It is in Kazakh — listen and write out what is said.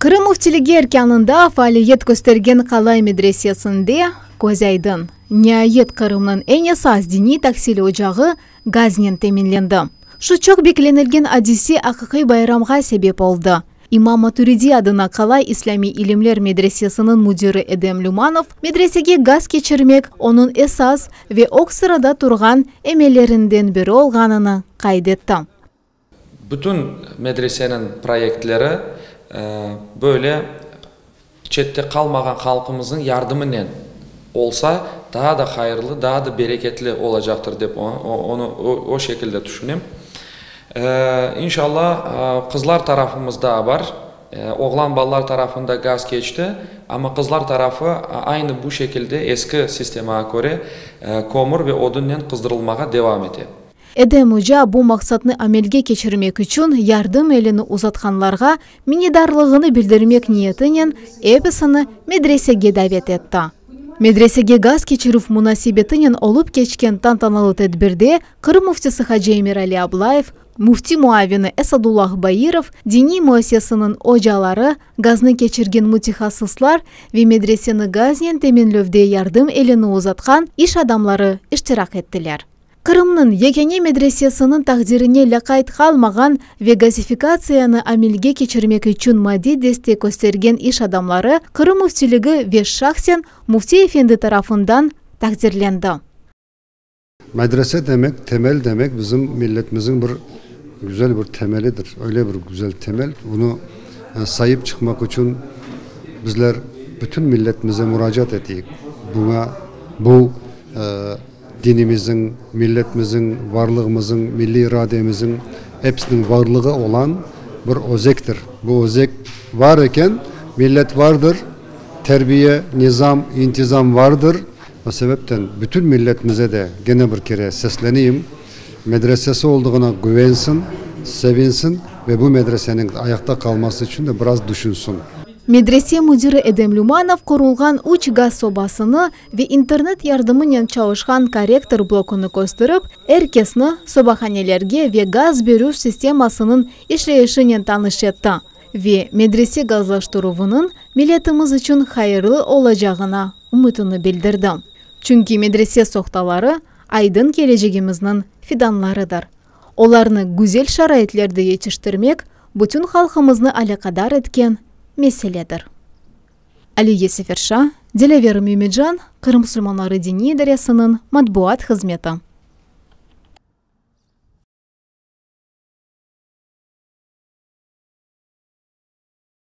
Кырым муфтилиги эркянында фаалиет көстөрген Калай медресесинде көз айдын. Ниайет Кырымдын эң асас диний таксил очагы газ менен теминленди. Шучок бекленилген адиси акыкый байрамга себеп болду. Имам Матуриди адына Калай ислами илимлер медресесинин мудири Эдем Люманов медресеге газ кечирмек онун эсас ве ок сырада турган эмелеринден бири болгонун кайд этти. Bütün medresenin proyektleri böyle çette kalmayan halkımızın yardımıyla olsa daha da hayırlı, daha da bereketli olacaktır deyip onu o şekilde düşünüyorum. İnşallah kızlar tarafımızda var. Oğlan ballar tarafında gaz geçti ama kızlar tarafı aynı bu şekilde eski sisteme göre kömür ve odunla kızdırılmaya devam ediyor. Эдем Ужа бу максатны амелге кечирмек үчүн ярдым элини узатканларга миннидарлыгын билдирмек ниетинен эписini медресеге давет этти. Медресеге газ кечирүү мунасибетинен олуп кечкен тантаналуу тедбирде Кырым муфтиси Хажи Эмирали Аблаев, муфти муавини Эсадуллах Баиров, диний муассисанын ожалары, газны кечирген мутахассислар ve медресени газ менен теминлөөдө ярдым элини узаткан иш адамдары иштирак эттилер. Кырымнын Егене медресесинин тагдирине лакайт калмаган ve газификацияны амелге кечирмек үчүн мади дестек көстөргөн иш адамдары Кырым муфтилиги ve шахсен муфти эфенди тарафından takdirlendi. Medrese demek, temel demek bizim milletimizin bir güzel bir temelidir. Öyle bir güzel temel. Bunu sahip çıkmak için bizler bütün milletimize müracaat ettik. Bu dinimizin, milletimizin, varlığımızın, milli irademizin hepsinin varlığı olan bir özektir. Bu özek var iken millet vardır, terbiye, nizam, intizam vardır. O sebepten bütün milletimize de gene bir kere sesleneyim. Medresesi olduğuna güvensin, sevinsin ve bu medresenin ayakta kalması için de biraz düşünsün. Медресе мудири Эдем Люманов курулган 3 газ собасыны ve интернет yardımı менен чалышкан корректор блокуну көстөрүп, эркесни собаханелерге ve газ берүү системасынын иштешинен тааныш этти ve медресе газлаштыруунун миллетimiz үчүн хайырлы олажагына умутуну билдирди. Чүнки медресе сокталары айдын келечегимиздин фиданларыдыр. Оларны güzel шарайтлерди жетиштирмек бүтүн халкымызны алакадар эткен меселедир. Алия Сеферша, Делевер Мюмеджан, Кырым мусульманлары диний идарасынын матбуат хизмети.